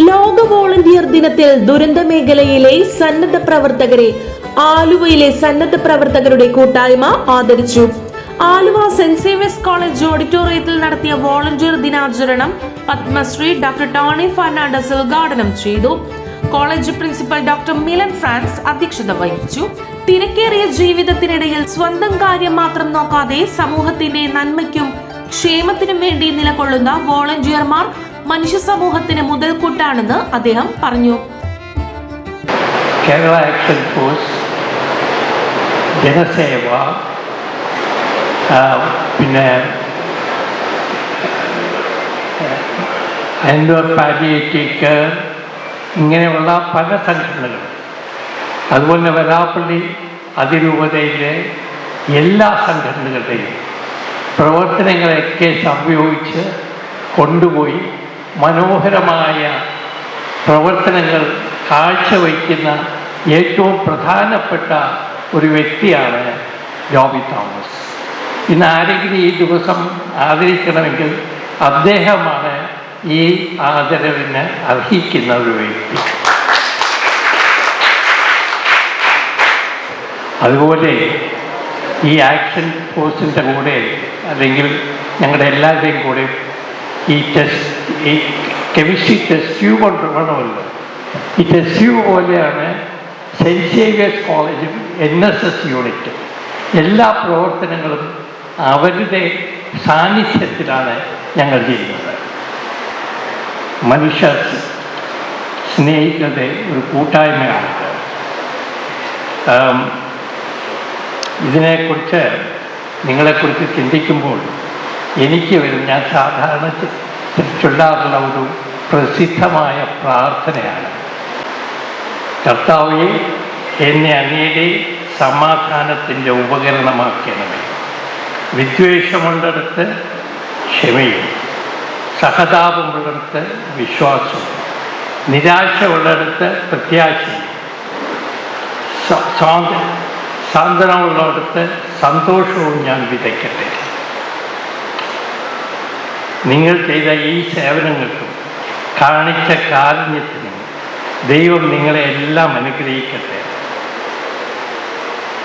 ലോക വോളണ്ടിയർ ദിനത്തിൽ ദുരന്ത മേഖലയിലെ സന്നദ്ധ പ്രവർത്തകരെ ആലുവയിലെ സന്നദ്ധ പ്രവർത്തകരുടെ കൂട്ടായ്മ ആദരിച്ചു. ആലുവ സെന്റ് സേവിയേഴ്സ് കോളേജ് ഓഡിറ്റോറിയത്തിൽ നടത്തിയ വോളണ്ടിയർ ദിനാചരണം പത്മശ്രീ ഡോക്ടർ ടോണി ഫെർണാണ്ടസ് ഉദ്ഘാടനം ചെയ്തു. College principal doctor Milan France അധ്യക്ഷത വഹിച്ചു. തിരക്കേറിയ ജീവിതത്തിനിടയിൽ സ്വന്തം കാര്യം മാത്രം നോക്കാതെ സമൂഹത്തിന്റെ നന്മയ്ക്കും ക്ഷേമത്തിനും വേണ്ടി നിലകൊള്ളുന്ന വോളണ്ടിയർമാർ മനുഷ്യ സമൂഹത്തിന് മുതൽക്കൂട്ടാണെന്ന് അദ്ദേഹം പറഞ്ഞു. കേരള ആക്ഷൻ ഫോഴ്സ്, ജനസേവ, പിന്നെ എൻഡോർ പാലിയേറ്റീവ് കെയർ, ഇങ്ങനെയുള്ള പല സംഘടനകളും, അതുപോലെ വെള്ളാപ്പള്ളി അതിരൂപതയിലെ എല്ലാ സംഘടനകളുടെയും പ്രവർത്തനങ്ങളെയൊക്കെ സംയോജിച്ച് കൊണ്ടുപോയി മനോഹരമായ പ്രവർത്തനങ്ങൾ കാഴ്ചവയ്ക്കുന്ന ഏറ്റവും പ്രധാനപ്പെട്ട ഒരു വ്യക്തിയാണ് ജോബി തോമസ്. ഇന്ന് ആരെങ്കിലും ഈ ദിവസം ആദരിക്കണമെങ്കിൽ അദ്ദേഹമാണ് ഈ ആദരവിന് അർഹിക്കുന്ന ഒരു വ്യക്തി. അതുപോലെ ഈ ആക്ഷൻ ഫോഴ്സിൻ്റെ കൂടെ, അല്ലെങ്കിൽ ഞങ്ങളുടെ എല്ലാവരുടെയും കൂടെ ഈ കെമിസ്ട്രി ടെസ്റ്റ് ട്യൂബ് കൊണ്ടുപോകണമല്ലോ. ഈ ടെസ്റ്റ് ട്യൂബ് പോലെയാണ് സെൻറ്റ് സേവിയേഴ്സ് കോളേജും NSS യൂണിറ്റും. എല്ലാ പ്രവർത്തനങ്ങളും അവരുടെ സാന്നിധ്യത്തിലാണ് ഞങ്ങൾ ചെയ്യുന്നത്. മനുഷ്യ സ്നേഹിക്കുന്നത് ഒരു കൂട്ടായ്മയാണ്. ഇതിനെക്കുറിച്ച് നിങ്ങളെക്കുറിച്ച് ചിന്തിക്കുമ്പോൾ എനിക്ക് വരും, ഞാൻ സാധാരണ ചൊല്ലാറുള്ള ഒരു പ്രസിദ്ധമായ പ്രാർത്ഥനയാണ്: കർത്താവേ, എന്നെ അങ്ങയുടെ സമാധാനത്തിൻ്റെ ഉപകരണമാക്കണമേ. വിദ്വേഷമുള്ളിടത്ത് ക്ഷമയും, സഹതാപമുള്ളിടത്ത് വിശ്വാസവും, നിരാശ ഉള്ളിടത്ത് പ്രത്യാശയും, സാന്ത്വനമുള്ളിടത്ത് സന്തോഷവും ഞാൻ വിതയ്ക്കട്ടെ. നിങ്ങൾ ചെയ്ത ഈ സേവനങ്ങൾക്കും കാണിച്ച കാരുണ്യത്തിനും ദൈവം നിങ്ങളെ എല്ലാം അനുഗ്രഹിക്കട്ടെ.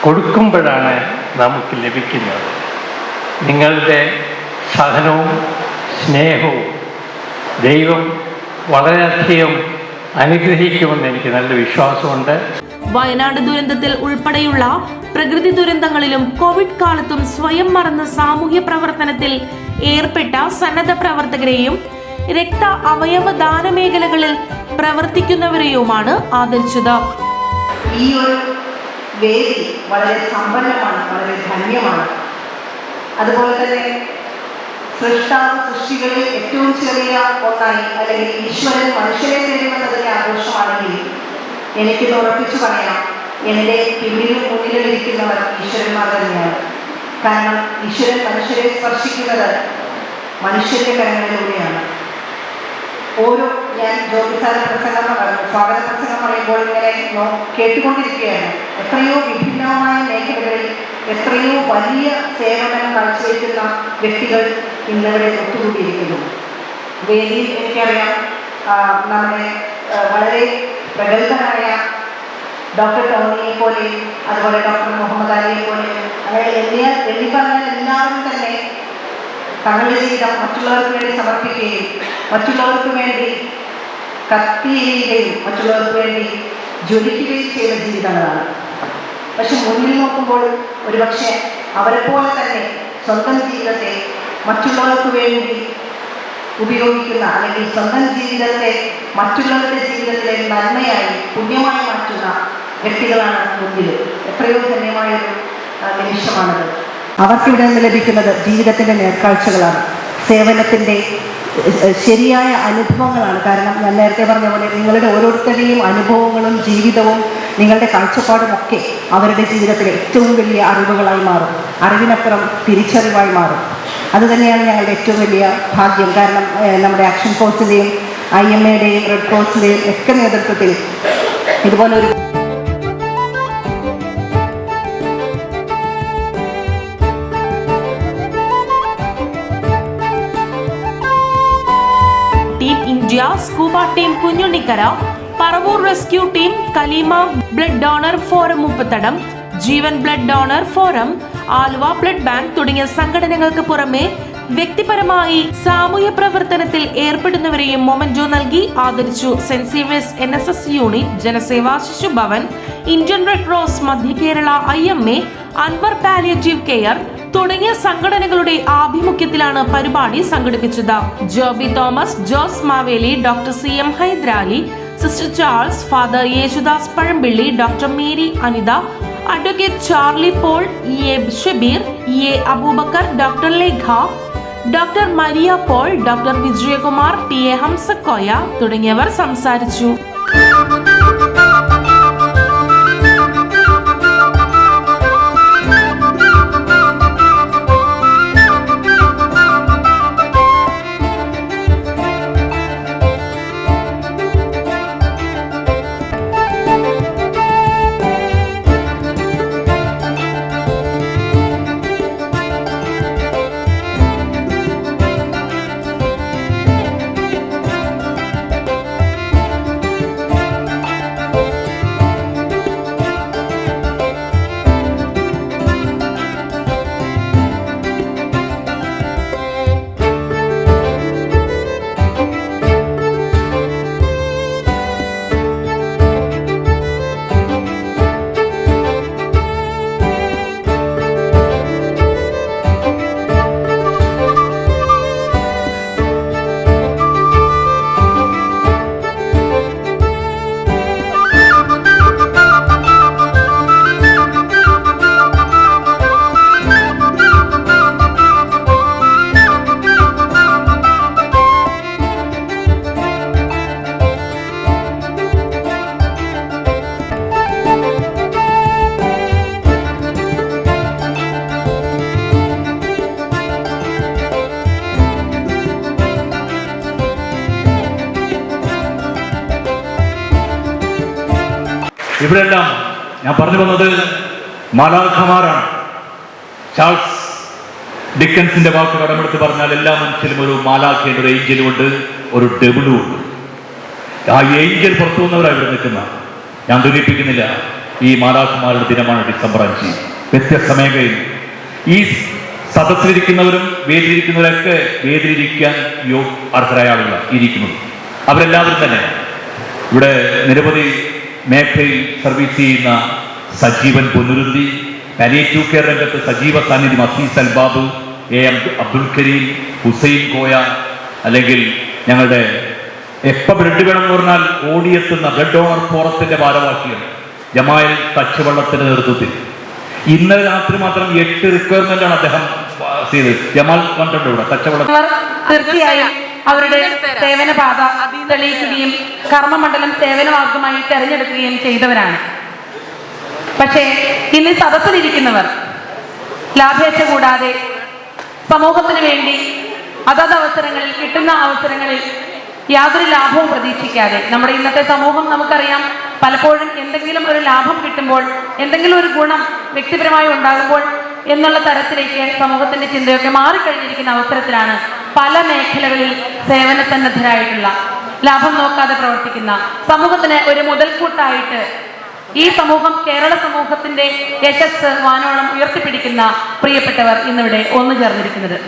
കൊടുക്കുമ്പോഴാണ് നമുക്ക് ലഭിക്കുന്നത്. നിങ്ങളുടെ സഹനവും സ്നേഹവും ദൈവം വളരെയധികം അനുഗ്രഹിക്കുമെന്ന് എനിക്ക് നല്ല വിശ്വാസമുണ്ട്. വയനാട് ദുരന്തത്തിൽ ഉൾപ്പെടെയുള്ള പ്രകൃതി ദുരന്തങ്ങളിലും കോവിഡ് കാലത്തും സ്വയം മറന്ന് സാമൂഹ്യ പ്രവർത്തനത്തിൽ ഏർപ്പെട്ട സന്നദ്ധ പ്രവർത്തകരെയും രക്ത അവയവ ദാന മേഖലകളിൽ പ്രവർത്തിക്കുന്നവരെയുമാണ് ആദരിച്ചത്. ഈ ഒരു വേദി വളരെ സമ്പന്നമാണ്, വളരെ ധന്യമാണ്. അതുപോലെ തന്നെ സൃഷ്ടികളിൽ ഏറ്റവും ചെറിയ ഒന്നായി, അല്ലെങ്കിൽ ഈശ്വരൻ മനുഷ്യരെ തരുമെന്നതിൻ്റെ ആഘോഷമാണെങ്കിൽ എനിക്കിത് ഉറപ്പിച്ചു പറയാം, എൻ്റെ പിന്നിലും മുന്നിലും ഇരിക്കുന്നവർ ഈശ്വരന്മാർ തന്നെയാണ്. കാരണം ഈശ്വരൻ മനുഷ്യരെ സ്പർശിക്കുന്നത് മനുഷ്യന്റെ കരങ്ങളിലൂടെയാണ്. ഞാൻ ജോബി സാറിന്റെ സ്വാഗത പ്രസംഗം പറയുമ്പോൾ ഇങ്ങനെ കേട്ടുകൊണ്ടിരിക്കുകയാണ്. എത്രയോ വിഭിന്നമായ മേഖലകളിൽ എത്രയോ വലിയ സേവനം കാഴ്ചവെക്കുന്ന വ്യക്തികൾ ഇന്നിവിടെ ഒത്തുകൂടിയിരിക്കുന്നു. വേദിയിൽ എനിക്കറിയാം നമ്മുടെ വളരെ പ്രഗത്ഭനായ ഡോക്ടർ ടോണിയെ പോലെ, അതുപോലെ ഡോക്ടർ മുഹമ്മദ് അലിയെ പോലെ, അങ്ങനെ എണ്ണിപ്പറഞ്ഞ എല്ലാവരും തന്നെ തങ്ങളുടെ ജീവിതം മറ്റുള്ളവർക്ക് വേണ്ടി സമർപ്പിക്കുകയും മറ്റുള്ളവർക്ക് വേണ്ടി കത്തിയെരിയുകയും മറ്റുള്ളവർക്ക് വേണ്ടി ജ്വലിക്കുകയും ചെയ്ത ജീവിതങ്ങളാണ്. പക്ഷെ മുന്നിൽ നോക്കുമ്പോൾ ഒരുപക്ഷെ അവരെപ്പോലെ തന്നെ സ്വന്തം ജീവിതത്തെ മറ്റുള്ളവർക്ക് വേണ്ടി ഉപയോഗിക്കുന്ന, അല്ലെങ്കിൽ സ്വന്തം ജീവിതത്തെ മറ്റുള്ളവരുടെ ജീവിതത്തിലെ നന്മയായി പുണ്യമായി മാറ്റുന്ന വ്യക്തികളാണ് മുന്നിൽ. എത്രയോ ധന്യമായൊരു നിമിഷമാണത്. അവർക്കിവിടെ നിന്ന് ലഭിക്കുന്നത് ജീവിതത്തിൻ്റെ നേർക്കാഴ്ചകളാണ്, സേവനത്തിൻ്റെ ശരിയായ അനുഭവങ്ങളാണ്. കാരണം ഞാൻ നേരത്തെ പറഞ്ഞ പോലെ നിങ്ങളുടെ ഓരോരുത്തരുടെയും അനുഭവങ്ങളും ജീവിതവും നിങ്ങളുടെ കാഴ്ചപ്പാടും ഒക്കെ അവരുടെ ജീവിതത്തിലെ ഏറ്റവും വലിയ അറിവുകളായി മാറും, അറിവിനപ്പുറം തിരിച്ചറിവായി മാറും. അതുതന്നെയാണ് ഞങ്ങളുടെ ഏറ്റവും വലിയ ഭാഗ്യം. കാരണം നമ്മുടെ ആക്ഷൻ ഫോഴ്സിൻ്റെയും IMAയുടെയും റെഡ് ക്രോസിൻ്റെയും ഒക്കെ നേതൃത്വത്തിൽ ഇതുപോലൊരു team India scuba team Kunjunnikkara, Paravur rescue team, Kaleema blood donor forum Muppathadam, Jeevan blood donor forum, Aluva blood bank തുടങ്ങിയ സംഘടനകൾക്ക് പുറമെ വ്യക്തിപരമായി സാമൂഹ്യ പ്രവർത്തനത്തിൽ ഏർപ്പെടുന്നവരെയും മൊമെന്റോ നൽകി ആദരിച്ചു. Saint Xavier's NSS unit, Janaseva Shishubhavan, Indian red cross, Madhya Kerala IMA, Anwar palliative care തുടങ്ങിയ സംഘടനകളുടെ ആഭിമുഖ്യത്തിലാണ് പരിപാടി സംഘടിപ്പിച്ചത്. Joby Thomas, Jose Maveli, doctor CM Hyderali, sister Charles, father Yesudas Pazhampilli, doctor Mary Anitha, advocate Charlie Paul, EA Shabeer, EA Aboobacker, doctor Lekha, doctor Maria Paul, doctor Vijayakumar, PA Hamsakoya തുടങ്ങിയവർ സംസാരിച്ചു. ഇവരെല്ലാം ഞാൻ പറഞ്ഞു വന്നത് മാലാഖമാരാണ്. ചാൾസ് ഡിക്കൻസിന്റെ വാക്ക് കടമെടുത്ത് പറഞ്ഞാൽ എല്ലാ മനുഷ്യരും ഒരു മാലാഖയുണ്ട്, ഒരു ഏഞ്ചലും ഉണ്ട്, ഒരു ഡെവിളും ഉണ്ട്. ആ ഏഞ്ചൽ പുറത്തു വന്നവരാണ് ഇവിടെ നിൽക്കുന്ന. ഞാൻ ധരിപ്പിക്കുന്നില്ല, ഈ മാലാഖമാരുടെ ദിനമാണ് ഡിസംബർ 5. വ്യത്യസ്ത മേഖലയിൽ ഈ സദസ്സിലിരിക്കുന്നവരും വേദിയിരിക്കുന്നവരൊക്കെ വേദിയിരിക്കാൻ അർഹരായ ആളുകളാണ് ഇരിക്കുന്നത്. അവരെല്ലാവരും തന്നെ ഇവിടെ നിരവധി മേഖലയിൽ സർവീസ് ചെയ്യുന്ന സജീവൻ പൊന്നുരുന്തി, പാലിയേറ്റീവ് കെയർ രംഗത്ത് സജീവ സാന്നിധ്യം അസീസ് അൽബാബ്, AM അബ്ദുൽ കരീം, ഹുസൈൻ കോയ, അല്ലെങ്കിൽ ഞങ്ങളുടെ എപ്പോൾ ബ്ലഡ് വേണമെന്ന് പറഞ്ഞാൽ ഓടിയെത്തുന്ന ബ്ലഡ് ഡോണർ ഫോറത്തിന്റെ ഭാരവാഹികൾ ജമാൽ തച്ചുവള്ളത്തിന്റെ നേതൃത്വത്തിൽ ഇന്നലെ രാത്രി മാത്രം 8 റിക്വയർമെന്റാണ് അദ്ദേഹം ചെയ്തത്. ജമാൽ കണ്ടിട്ടുണ്ട് ഇവിടെ തച്ചവള്ളം. തീർച്ചയായും അവരുടെ സേവന പാത തെളിയിക്കുകയും കർമ്മമണ്ഡലം സേവനമാർഗമായി തെരഞ്ഞെടുക്കുകയും ചെയ്തവരാണ്. പക്ഷേ ഇന്ന് സദസ്സിലിരിക്കുന്നവർ ലാഭേച്ഛ കൂടാതെ സമൂഹത്തിന് വേണ്ടി അതത് അവസരങ്ങളിൽ കിട്ടുന്ന അവസരങ്ങളിൽ യാതൊരു ലാഭവും പ്രതീക്ഷിക്കാതെ, നമ്മുടെ ഇന്നത്തെ സമൂഹം നമുക്കറിയാം, പലപ്പോഴും എന്തെങ്കിലും ഒരു ലാഭം കിട്ടുമ്പോൾ, എന്തെങ്കിലും ഒരു ഗുണം വ്യക്തിപരമായി ഉണ്ടാകുമ്പോൾ എന്നുള്ള തരത്തിലേക്ക് സമൂഹത്തിന്റെ ചിന്തയൊക്കെ മാറിക്കഴിഞ്ഞിരിക്കുന്ന അവസരത്തിലാണ് പല മേഖലകളിൽ സേവന സന്നദ്ധരായിട്ടുള്ള, ലാഭം നോക്കാതെ പ്രവർത്തിക്കുന്ന, സമൂഹത്തിന് ഒരു മുതൽക്കൂട്ടായിട്ട് ഈ സമൂഹം, കേരള സമൂഹത്തിന്റെ യശസ് വാനോളം ഉയർത്തിപ്പിടിക്കുന്ന പ്രിയപ്പെട്ടവർ ഇന്നിവിടെ ഒന്നു ചേർന്നിരിക്കുന്നത്.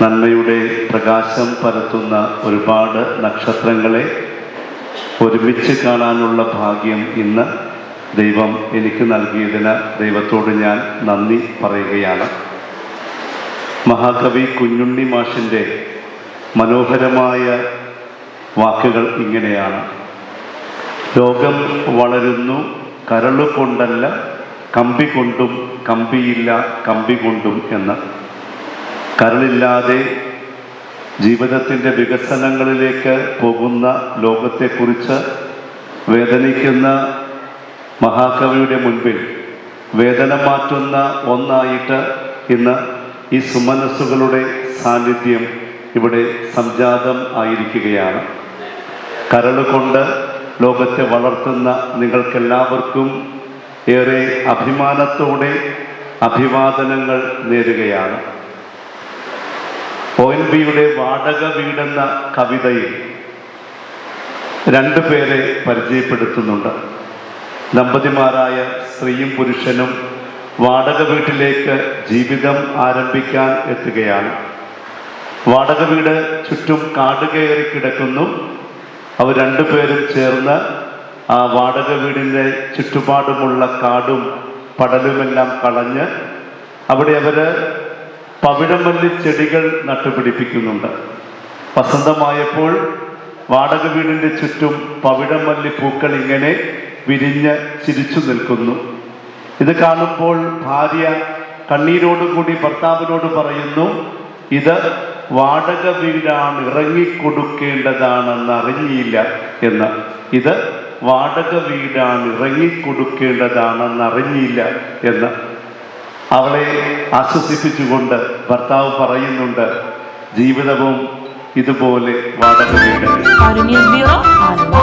നന്മയുടെ പ്രകാശം പരത്തുന്ന ഒരുപാട് നക്ഷത്രങ്ങളെ ഒരുമിച്ച് കാണാനുള്ള ഭാഗ്യം ഇന്ന് ദൈവം എനിക്ക് നൽകിയതിന് ദൈവത്തോട് ഞാൻ നന്ദി പറയുകയാണ്. മഹാകവി കുഞ്ഞുണ്ണി മാഷിൻ്റെ മനോഹരമായ വാക്കുകൾ ഇങ്ങനെയാണ്: ലോകം വളരുന്നു കരളുകൊണ്ടല്ല കമ്പി കൊണ്ടും, കമ്പിയില്ല കമ്പി കൊണ്ടും എന്ന്. കരളില്ലാതെ ജീവിതത്തിൻ്റെ വികസനങ്ങളിലേക്ക് പോകുന്ന ലോകത്തെക്കുറിച്ച് വേദനിക്കുന്ന മഹാകവിയുടെ മുൻപിൽ വേദന മാറ്റുന്ന ഒന്നായിട്ട് ഇന്ന് ഈ സുമനസ്സുകളുടെ സാന്നിധ്യം ഇവിടെ സംജാതം ആയിരിക്കുകയാണ്. കരളുകൊണ്ട് ലോകത്തെ വളർത്തുന്ന നിങ്ങൾക്കെല്ലാവർക്കും ഏറെ അഭിമാനത്തോടെ അഭിവാദനങ്ങൾ നേരുകയാണ്. ONVയുടെ വാടക വീടെന്ന കവിതയിൽ രണ്ടു പേരെ പരിചയപ്പെടുത്തുന്നുണ്ട്. ദമ്പതിമാരായ സ്ത്രീയും പുരുഷനും വാടക വീട്ടിലേക്ക് ജീവിതം ആരംഭിക്കാൻ എത്തുകയാണ്. വാടക വീട് ചുറ്റും കാട് കയറി കിടക്കുന്നു. അവർ രണ്ടുപേരും ചേർന്ന് ആ വാടക വീടിൻ്റെ ചുറ്റുപാടുമുള്ള കാടും പടലുമെല്ലാം കളഞ്ഞ് അവിടെ അവർ പവിഴമല്ലി ചെടികൾ നട്ടുപിടിപ്പിക്കുന്നുണ്ട്. വസന്തമായപ്പോൾ വാടക വീടിൻ്റെ ചുറ്റും പവിഴമല്ലി പൂക്കൾ ഇങ്ങനെ വിരിഞ്ഞ് ചിരിച്ചു നിൽക്കുന്നു. ഇത് കാണുമ്പോൾ ഭാര്യ കണ്ണീരോടുകൂടി ഭർത്താവിനോട് പറയുന്നു, ഇത് വാടക വീടാണ്, ഇറങ്ങിക്കൊടുക്കേണ്ടതാണെന്ന് അറിഞ്ഞില്ല എന്ന്. ഇത് വാടക വീടാണ്, ഇറങ്ങിക്കൊടുക്കേണ്ടതാണെന്ന് അറിഞ്ഞില്ല എന്ന്. അവളെ ആശ്വസിപ്പിച്ചുകൊണ്ട് ഭർത്താവ് പറയുന്നുണ്ട്, ജീവിതവും ഇതുപോലെ വാടക വീട്. News bureau Aluva.